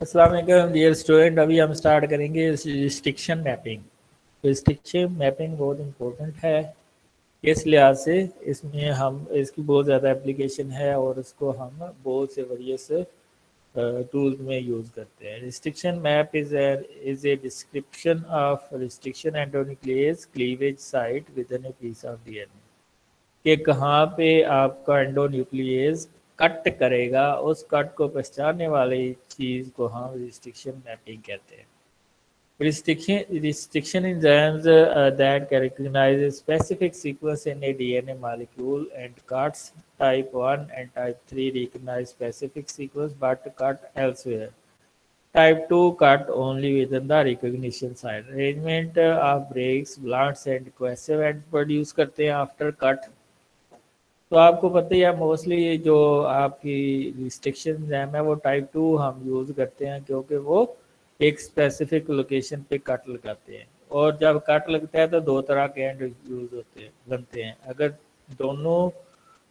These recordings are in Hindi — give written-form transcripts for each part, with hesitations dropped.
अस्सलाम वालेकुम डियर स्टूडेंट। अभी हम स्टार्ट करेंगे रिस्ट्रिक्शन मैपिंग। रिस्ट्रिक्शन मैपिंग बहुत इम्पोर्टेंट है। इस लिहाज से इसमें हम इसकी बहुत ज़्यादा एप्लीकेशन है और इसको हम बहुत से वेरियस टूल्स में यूज़ करते हैं। Restriction map is a description of restriction endonuclease cleavage site within a piece of DNA कि कहाँ पे आपका एंडोन्यूक्लियस कट करेगा, उस कट को पहचानने वाली चीज़ को हम रिस्ट्रिक्शन मैपिंग कहते हैं। Restriction enzymes that recognize a specific sequence in a DNA molecule and cuts type 1 and type 3 recognize specific sequence but cut elsewhere. Type 2 cut only within the recognition site. Arrangement of breaks, blunts and cohesive ends produce करते हैं after cut। तो आपको पता ही है मोस्टली जो आपकी रिस्ट्रिक्शन जैम है वो टाइप 2 हम यूज़ करते हैं क्योंकि वो एक स्पेसिफिक लोकेशन पे कट लगाते हैं। और जब कट लगता है तो दो तरह के एंड यूज़ होते हैं बनते हैं। अगर दोनों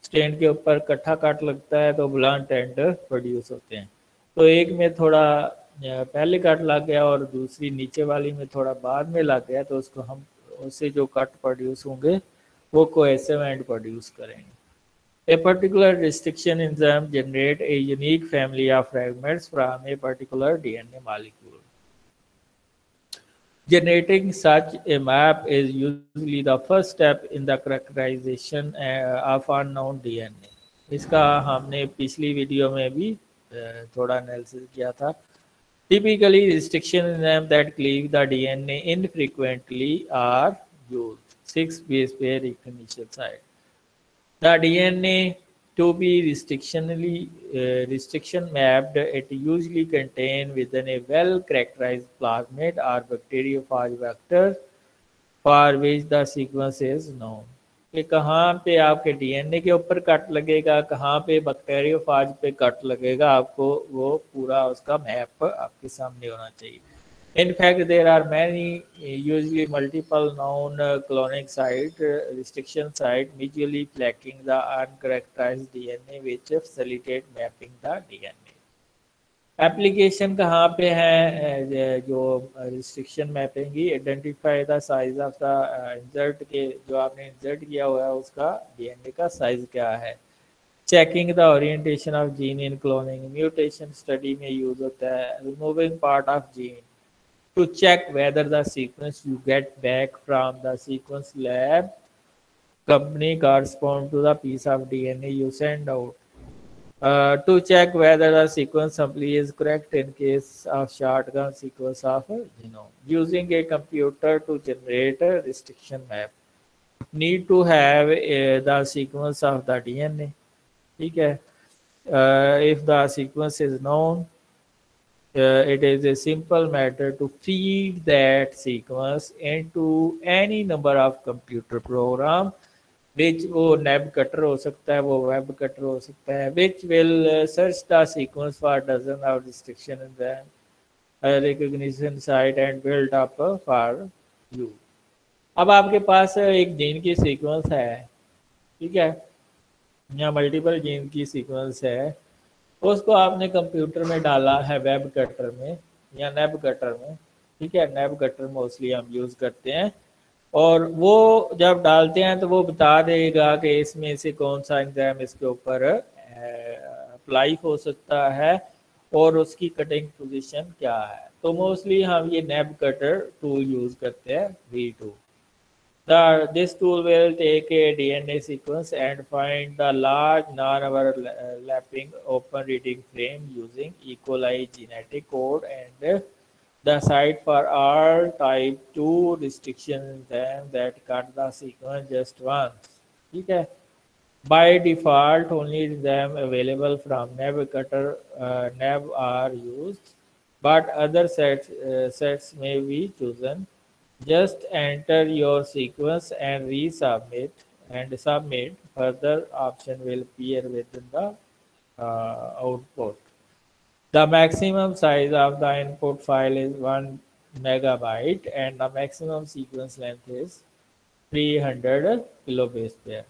स्टैंड के ऊपर इकट्ठा कट लगता है तो ब्लंट एंड प्रोड्यूस होते हैं। तो एक में थोड़ा पहले कट लग गया और दूसरी नीचे वाली में थोड़ा बाद में लग गया तो उसको हम उससे जो कट प्रोड्यूस होंगे वो कोहेसिव एंड प्रोड्यूस करेंगे। A particular restriction enzyme generates a unique family of fragments from a particular DNA molecule. Generating such a map is usually the first step in the characterization of unknown DNA. इसका हमने पिछली वीडियो में भी थोड़ा एनालिसिस किया था। Typically, restriction enzymes that cleave the DNA infrequently are used. 6 base pair recognition site. The DNA to be restriction mapped, it usually contain within a well-characterized plasmid or bacteriophage vector for which the sequence is known. कि कहाँ पे आपके डीएनए के ऊपर कट लगेगा, कहाँ पे बैक्टीरियोफाज पे कट लगेगा, आपको वो पूरा उसका मैप आपके सामने होना चाहिए। In fact, there are many, usually multiple known cloning site, restriction site, mutually flanking the uncharacterized DNA, which facilitate mapping the DNA. Application कहाँ पे है जो रिस्ट्रिक्शन मैपिंग की? Identify the size of the insert के जो आपने इंसर्ट किया हुआ है उसका डीएनए का साइज क्या है। Checking the orientation of gene in cloning, mutation study में यूज होता है। Removing part of gene to check whether the sequence you get back from the sequence lab company correspond to the piece of DNA you send out. To check whether the sequence assembly is correct in case of shotgun sequence of a genome. Using a computer to generate a restriction map. Need to have the sequence of the DNA. ठीक है। If the sequence is known, it is a simple matter to feed that sequence into any number of computer program which वो nab cutter हो सकता है, वो web cutter हो सकता है, which will search the sequence for dozen of restriction and then recognition site and build up for you. अब आपके पास एक जीन की सीक्वेंस है, ठीक है, या मल्टीपल जीन की सीक्वेंस है, उसको आपने कंप्यूटर में डाला है वेब कटर में या नेब कटर में। ठीक है, नेब कटर मोस्टली हम यूज़ करते हैं और वो जब डालते हैं तो वो बता देगा कि इसमें से कौन सा एंजाइम इसके ऊपर अप्लाई हो सकता है और उसकी कटिंग पोजीशन क्या है। तो मोस्टली हम ये नेब कटर टूल यूज़ करते हैं V2। This tool will take a DNA sequence and find the large non-overlapping open reading frame using E. coli genetic code and the site for all type 2 restrictions that cut the sequence just once. ठीक है। By default, only them available from nab cutter nab are used, but other sets may be chosen. Just enter your sequence and resubmit and submit. Further option will appear within the output. The maximum size of the input file is 1 megabyte and the maximum sequence length is 300 kilobase pair.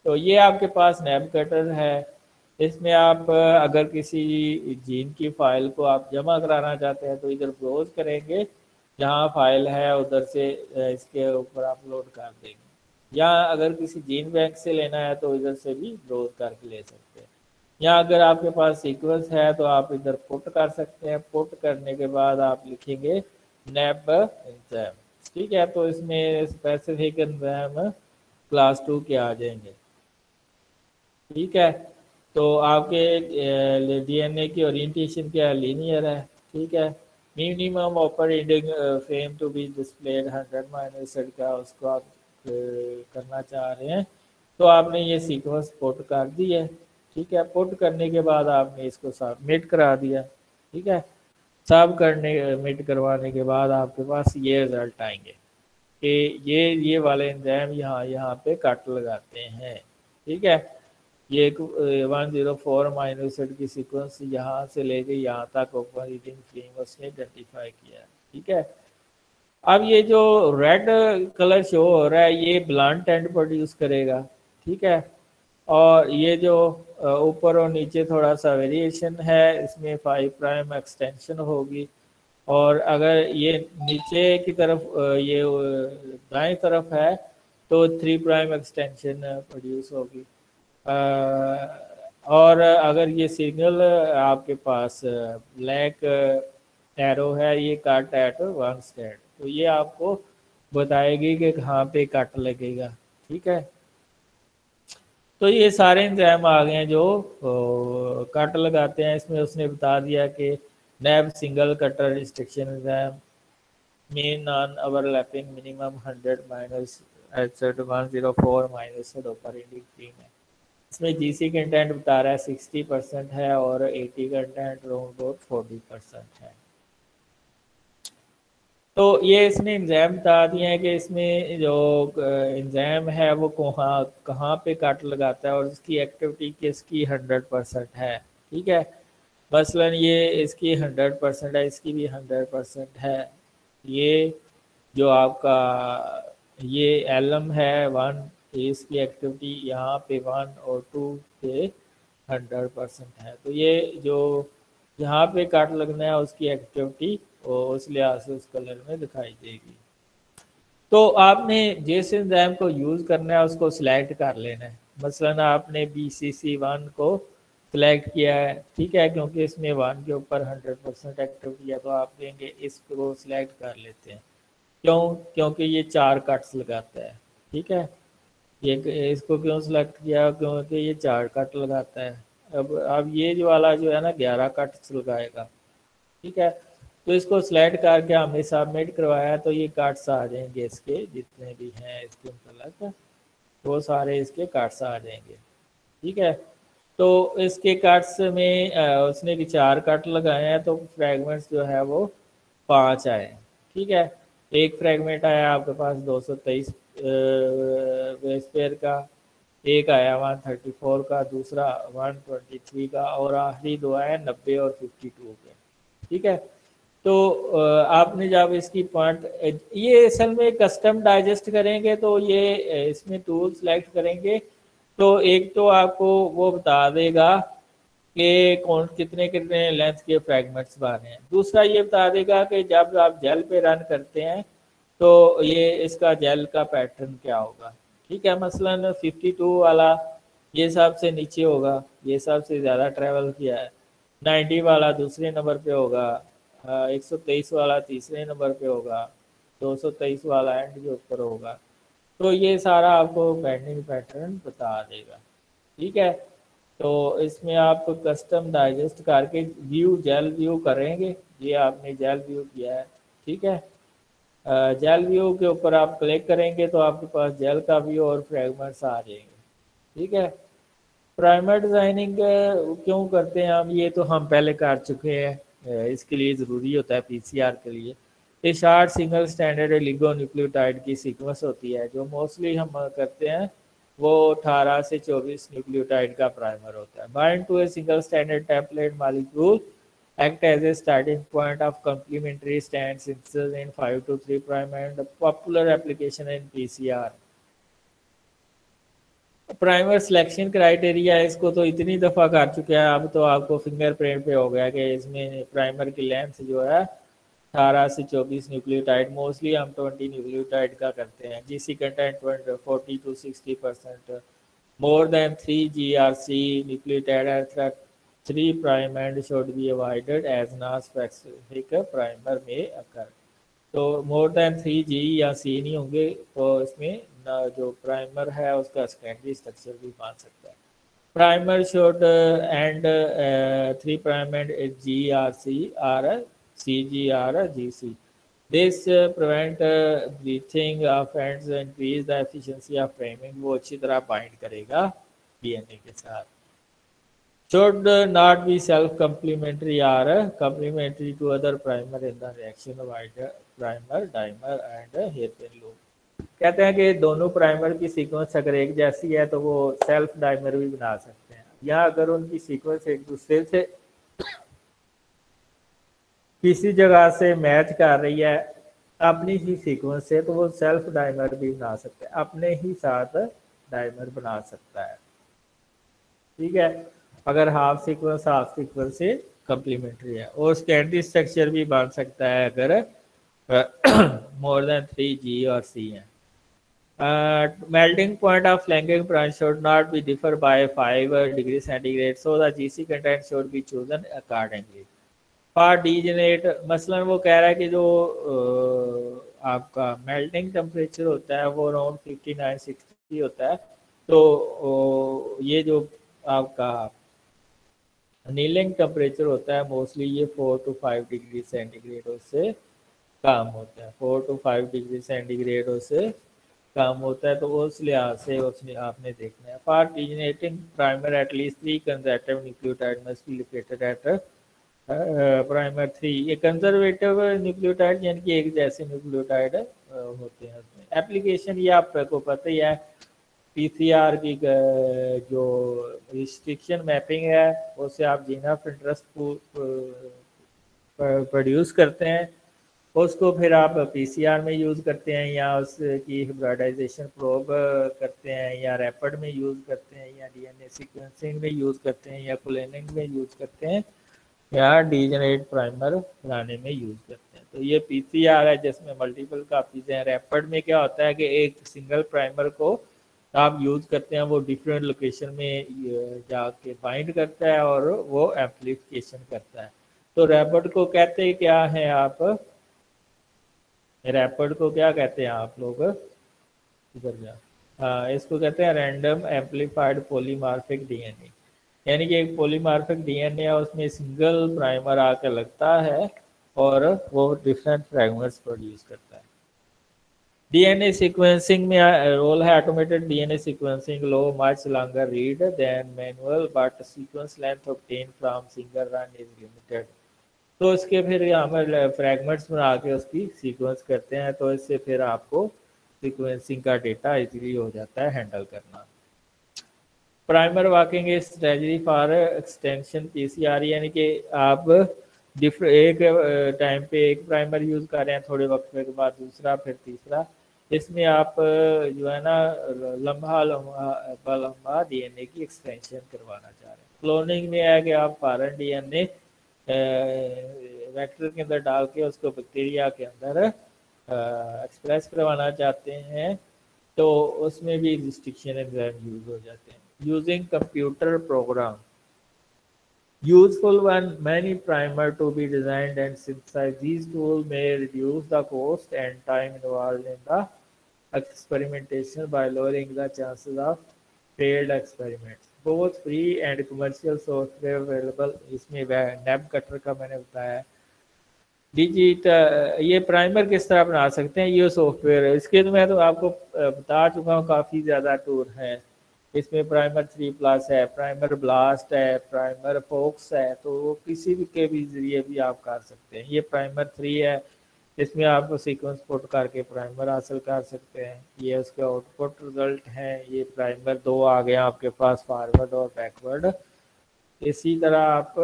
तो ये आपके पास नैब कटर है इसमें आप अगर किसी जीन की फाइल को आप जमा कराना चाहते हैं तो इधर ब्राउज करेंगे, जहाँ फाइल है उधर से इसके ऊपर अपलोड कर देंगे, या अगर किसी जीन बैंक से लेना है तो इधर से भी ब्राउज करके ले सकते हैं। या अगर आपके पास सीक्वेंस है तो आप इधर पुट कर सकते हैं। पुट करने के बाद आप लिखेंगे नैब एंजाइम, ठीक है। तो इसमें स्पेसिफिक एंजाइम क्लास 2 के आ जाएंगे, ठीक है। तो आपके डीएनए की ओरिएंटेशन क्या है, लीनियर है, ठीक है। Minimum operating frame to be displayed 100 minus का उसको आप करना चाह रहे हैं, तो आपने ये सीक्वेंस पुट कर दी है, ठीक है। पुट करने के बाद आपने इसको सबमिट करा दिया, ठीक है। सबमिट करवाने के बाद आपके पास ये रिजल्ट आएंगे कि ये वाले एंजाइम यहाँ पे कट लगाते हैं, ठीक है। ये एक 104 अमीनो एसिड की सीक्वेंस यहाँ से लेके यहाँ तक ओपन रीडिंग फ्रेम उसने आइडेंटिफाई किया है, ठीक है। अब ये जो रेड कलर शो हो रहा है ये ब्लंट एंड प्रोड्यूस करेगा, ठीक है। और ये जो ऊपर और नीचे थोड़ा सा वेरिएशन है, इसमें 5 प्राइम एक्सटेंशन होगी। और अगर ये नीचे की तरफ ये दाएं तरफ है तो 3 प्राइम एक्सटेंशन प्रोड्यूस होगी। और अगर ये सिग्नल आपके पास ब्लैक एरो है, ये कट एट वन स्टेट, तो ये आपको बताएगी कि कहाँ पे कट लगेगा, ठीक है। तो ये सारे एंजाइम आ गए हैं जो कट लगाते हैं। इसमें उसने बता दिया कि NEB single cutter restriction enzyme मेन non overlapping minimum 100 minus eight 104 minus operating frame है। इसमें जीसी कंटेंट बता रहा है 60% है और 80 कंटेंट राउंड अबाउट 40% है। तो ये इसने एंजाइम बता दिए हैं कि इसमें जो एंजाइम है वो कहाँ पे कट लगाता है और इसकी एक्टिविटी किसकी 100% है, ठीक है। मसलन ये इसकी 100% है, इसकी भी 100% है। ये जो आपका ये एलम है 1, इसकी एक्टिविटी यहाँ पे 1 और 2 पे 100% है। तो ये जो यहाँ पे कट लगना है उसकी एक्टिविटी और उस लिहाज से उस कलर में दिखाई देगी। तो आपने जिस एंजाइम को यूज़ करना है उसको सिलेक्ट कर लेना है। मसलन आपने BCC1 को सिलेक्ट किया है, ठीक है, क्योंकि इसमें 1 के ऊपर 100% एक्टिविटी है, तो आप देंगे इसको सिलेक्ट कर लेते हैं। क्यों? क्योंकि ये 4 कट्स लगाता है, ठीक है। ये इसको क्यों सिलेक्ट किया? क्योंकि ये 4 कट लगाता है। अब ये जो वाला जो है ना 11 कट्स लगाएगा, ठीक है। तो इसको सिलेक्ट करके हमने सबमिट करवाया तो ये कार्ड्स आ जाएंगे, इसके जितने भी हैं इसके मतलब वो सारे इसके कार्ड्स आ जाएंगे, ठीक है। तो इसके कार्ड्स में उसने भी 4 कट लगाए हैं तो फ्रैगमेंट्स जो है वो 5 आए, ठीक है। एक फ्रैगमेंट आया आपके पास 223 बेस पेयर का, एक आया 134 का, दूसरा 123 का, और आखिरी 2 आए 90 और 52 के, ठीक है। तो आपने जब इसकी पॉइंट ये असल में कस्टम डाइजेस्ट करेंगे तो ये इसमें टूल सेलेक्ट करेंगे तो एक तो आपको वो बता देगा कि कौन कितने कितने लेंथ के फ्रैगमेंट्स बने हैं। दूसरा ये बता देगा कि जब आप जेल पे रन करते हैं तो ये इसका जेल का पैटर्न क्या होगा, ठीक है। मसलन 52 वाला ये सबसे नीचे होगा, ये सबसे ज़्यादा ट्रैवल किया है। 90 वाला दूसरे नंबर पे होगा, 123 वाला तीसरे नंबर पे होगा, 223 वाला एंड के ऊपर होगा। तो ये सारा आपको बैंडिंग पैटर्न बता देगा, ठीक है। तो इसमें आप कस्टम डाइजेस्ट करके व्यू जेल व्यू करेंगे। ये आपने जेल व्यू किया है, ठीक है। जेल व्यू के ऊपर आप क्लिक करेंगे तो आपके पास जेल का व्यू और फ्रेगमेंट्स आ जाएंगे, ठीक है। प्राइमर डिजाइनिंग क्यों करते हैं हम, ये तो हम पहले कर चुके हैं। इसके लिए ज़रूरी होता है पीसीआर के लिए ये शार्ट सिंगल स्टैंडर्ड लिगोन्यूक्लियोटाइड की सीक्वेंस होती है। जो मोस्टली हम करते हैं वो 18 से 24 न्यूक्लियोटाइड का प्राइमर होता है। Bind to a single standard template molecule act as a starting point of complementary strand synthesis in 5 to 3 prime and popular application in PCR। Primer selection criteria इसको तो इतनी दफ़ा कर चुके हैं, अब तो आपको फिंगरप्रिंट पे हो गया कि इसमें प्राइमर की लेंथ जो है 18 से 24 न्यूक्लियोटाइड, मोस्टली हम 20 न्यूक्लियोटाइड का करते हैं। GC content 40 to 60%, more than 3 GRC nucleotide at 3 prime end should be avoided as non-specific primer may occur। तो मोर देन 3G या C नहीं होंगे तो इसमें जो प्राइमर है उसका सेकेंडरी स्ट्रक्चर भी मान सकता है। Primer should and 3 prime and GRC or CG or GC। This prevent breathing of ends, increase the efficiency of framing. वो अच्छी तरह बाइंड करेगा डीएनए के साथ। should not be self complementary or complementary to other primer in the reaction of either primer, dimer and hairpin loop। कहते हैं कि दोनों प्राइमर की सीक्वेंस अगर एक जैसी है तो वो सेल्फ डाइमर भी बना सकते हैं, या अगर उनकी सीक्वेंस एक दूसरे से किसी जगह से मैच कर रही है अपनी ही सीक्वेंस से, तो वो सेल्फ डाइमर भी बना सकते हैं, अपने ही साथ डाइमर बना सकता है। ठीक है, अगर हाफ सीक्वेंस से कम्प्लीमेंट्री है। और सेकेंडरी स्ट्रक्चर भी बन सकता है अगर मोर देन 3G और C है। Melting point of flanking branch should not be differ by 5 degrees centigrade, so the GC content should be chosen accordingly। For degenerate मसलन वो कह रहा है कि जो आपका मेल्टिंग टेम्परेचर होता है वो अराउंड 59-60 होता है, तो ये जो आपका नीलिंग टेम्परेचर होता है मोस्टली ये 4 to 5 डिग्री सेंटीग्रेड उससे कम होता है, 4 to 5 डिग्री सेंटीग्रेड उससे कम होता है। तो उस लिहाज से उसने आपने देखना है। For degenerating primer at least 3 conservative nucleotide must be located at primer 3। ये कंजर्वेटिव न्यूक्लियोटाइड यानी कि एक जैसे न्यूक्लियोटाइड होते हैं उसमें। एप्लीकेशन ये आपको पता ही है, पीसीआर की जो रिस्ट्रिक्शन मैपिंग है उससे आप जीन ऑफ इंटरेस्ट को प्रोड्यूस करते हैं, उसको फिर आप पीसीआर में यूज़ करते हैं, या उसकी हिब्रिडाइजेशन प्रोब करते हैं, या रैपिड में यूज़ करते हैं, या डीएनए सीक्वेंसिंग में यूज़ करते हैं, या क्लोनिंग में यूज़ करते हैं, या डीजेनरेट प्राइमर बनाने में यूज़ करते हैं। तो ये पीसीआर है जिसमें मल्टीपल कापीज हैं। रैपिड में क्या होता है कि एक सिंगल प्राइमर को आप यूज़ करते हैं, वो डिफरेंट लोकेशन में जाके बाइंड करता है और वो एम्प्लीफिकेशन करता है। तो रैपिड को कहते हैं क्या है आप, रैपिड को क्या कहते हैं आप लोग, इधर जा, हाँ इसको कहते हैं रैंडम एम्पलीफाइड पॉलीमार्फिक डीएनए। यानी कि एक पॉलीमार्फिक डीएनए है उसमें सिंगल प्राइमर आकर लगता है और वो डिफरेंट फ्रैगमेंट्स प्रोड्यूस करता है। डीएनए सीक्वेंसिंग में रोल है automated DNA sequencing low much longer read than manual but sequence length obtain from single run is limited. तो इसके फिर हम फ्रैगमेंट्स बना के उसकी सीक्वेंस करते हैं, तो इससे फिर आपको सीक्वेंसिंग का डेटा इजीली हो जाता है हैंडल करना। Primer working strategy for extension PCR, यानी कि आप एक टाइम पे एक प्राइमर यूज़ कर रहे हैं, थोड़े वक्त के बाद दूसरा, फिर तीसरा। इसमें आप जो है ना लंबा डीएनए की एक्सटेंशन करवाना चाह रहे हैं। क्लोनिंग में है कि आप फॉरेन डीएनए वेक्टर के अंदर डाल के उसको बैक्टीरिया के अंदर एक्सप्रेस करवाना चाहते हैं, तो उसमें भी रिस्ट्रिक्शन एंजाइम यूज हो जाते हैं। Using computer program useful when many primer to be designed and synthesized. These tools may reduce the cost and time involved in the experimentation by lowering the chances of failed experiments. Both free and commercial software available। इसमें नेब कटर का मैंने बताया। ये प्राइमर किस तरह बना सकते हैं, ये सॉफ्टवेयर है, इसके तो मैं तो आपको बता चुका हूँ, काफ़ी ज़्यादा टूल हैं। इसमें प्राइमर 3+ है, प्राइमर ब्लास्ट है, प्राइमर फोक्स है, तो वो किसी भी के भी जरिए भी आप कर सकते हैं। ये प्राइमर 3 है, इसमें आप सीक्वेंस पुट करके प्राइमर हासिल कर सकते हैं। ये उसके आउटपुट रिजल्ट हैं। ये प्राइमर 2 आ गया आपके पास, फॉरवर्ड और बैकवर्ड। इसी तरह आप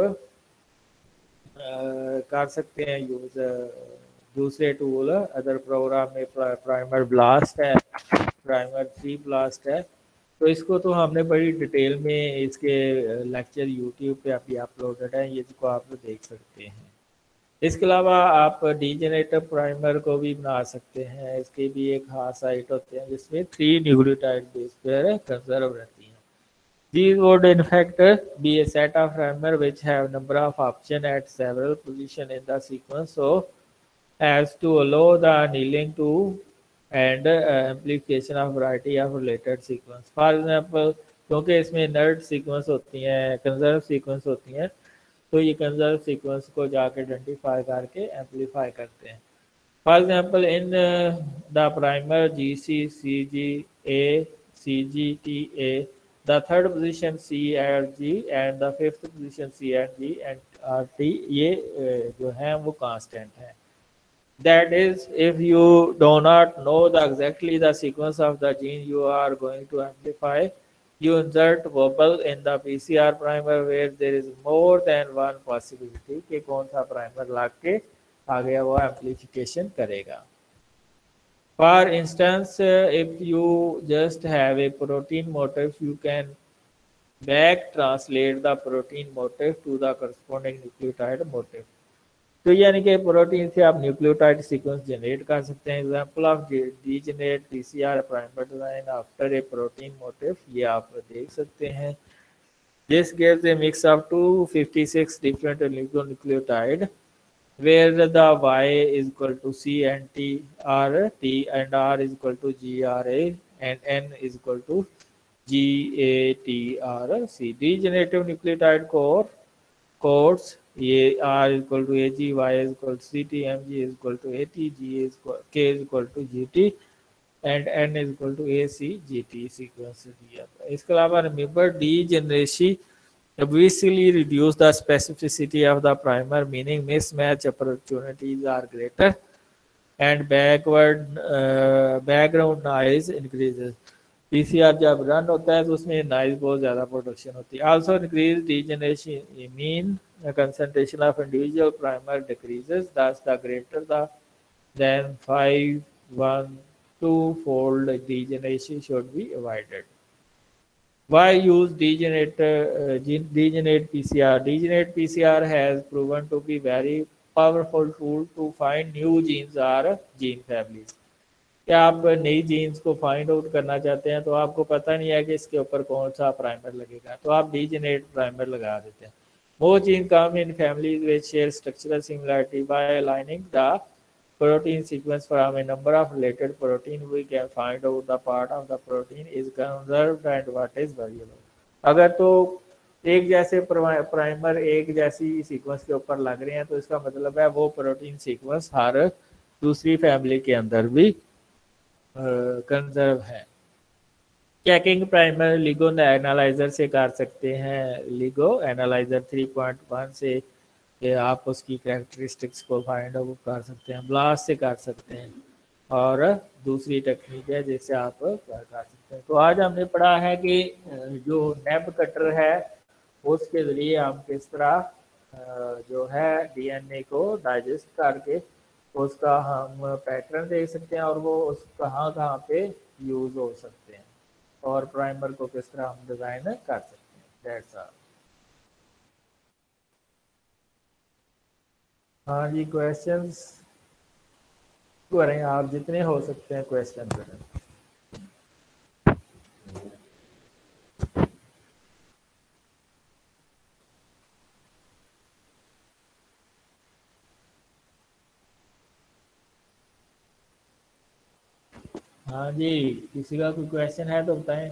कर सकते हैं यूज दूसरे टूल अदर प्रोग्राम में। प्राइमर ब्लास्ट है, प्राइमर 3 ब्लास्ट है, तो इसको तो हमने बड़ी डिटेल में इसके लेक्चर यूट्यूब पे अभी अपलोडेड है, ये इसको आप देख सकते हैं। इसके अलावा आप डीजेनरेटर प्राइमर को भी बना सकते हैं। इसके भी एक खास साइट होते हैं जिसमें 3 न्यूक्लियोटाइड बेस पेयर कंजर्व रहती हैं। These would in fact be a set of primer which have number of options at several positions in the sequence, so as to allow the annealing to and amplification of variety of related sequence. For example, क्योंकि इसमें नर्ड सीक्वेंस होती हैं, कंजर्व सीक्वेंस होती हैं, तो ये कंजर्व सीक्वेंस को जाके आइडेंटिफाई करके एम्पलीफाई करते हैं। For example, in the primer GC-CG-A, CGTA, the third position C and G and the fifth position C and G and RT, ये जो हैं वो constant हैं। That is, if you do not know exactly the sequence of the gene you are going to amplify, you insert wobble in the PCR primer where there is more than one possibility कि कौन सा primer लग के आगे वो amplification करेगा। For instance, if you just have a protein motif, you can back translate the protein motif to the corresponding nucleotide motif. तो यानी कि प्रोटीन से आप न्यूक्लियोटाइड सीक्वेंस जनरेट कर सकते हैं। Example of degenerate PCR primer design after a protein motif, ये आप देख सकते हैं। This gives A mix of 256 different nucleotide where the y is equal to c and t r t and r is equal to g r a and n is equal to g a t r c। degenerative nucleotide codes ये r is equal to ag, y is equal to ct, mg is equal to at, g is equal, k is equal to gt and n is equal to ac gt sequence दिया था। इसके अलावा remember degeneration obviously reduce the specificity of the primer, meaning mismatch opportunities are greater and background noise increases। PCR जब रन होता है तो उसमें नॉइज बहुत ज़्यादा प्रोडक्शन होती है। Also increase degeneration mean concentration of individual primer decreases, thus the greater than 512-fold degeneration should be avoided। Why use degenerate PCR? Degenerate PCR has proven to be very powerful tool to find new genes or gene families। क्या आप नई जीन्स को फाइंड आउट करना चाहते हैं तो आपको पता नहीं है कि इसके ऊपर कौन सा प्राइमर लगेगा, तो आप डीजेनरेट प्राइमर लगा देते हैं। Most genes come in families which share structural similarity. By aligning the protein sequence from a number of related proteins, we can find out the part of the protein is conserved and what is variable। अगर तो एक जैसे प्राइमर एक जैसी सीक्वेंस के ऊपर लग रहे हैं तो इसका मतलब है वो प्रोटीन सीक्वेंस हर दूसरी फैमिली के अंदर भी कंजर्व है। चेकिंग प्राइमर लिगो एनालाइजर से कर सकते हैं। लिगो एनालाइजर 3.1 से आप उसकी कैरेक्टरिस्टिक्स को फाइंड आउट कर सकते हैं। ब्लास्ट से कर सकते हैं और दूसरी टेक्निक है जिससे आप कर सकते हैं। तो आज हमने पढ़ा है कि जो नेब कटर है उसके ज़रिए हम किस तरह जो है डीएनए को डाइजेस्ट करके उसका हम पैटर्न देख सकते हैं और वो उस कहाँ कहाँ पे यूज़ हो सकते हैं और प्राइमर को किस तरह हम डिज़ाइन कर सकते हैं। That's all. हाँ जी, क्वेश्चंस करें आप, जितने हो सकते हैं क्वेश्चन करें। हाँ जी, किसी का कोई क्वेश्चन है तो बताएं।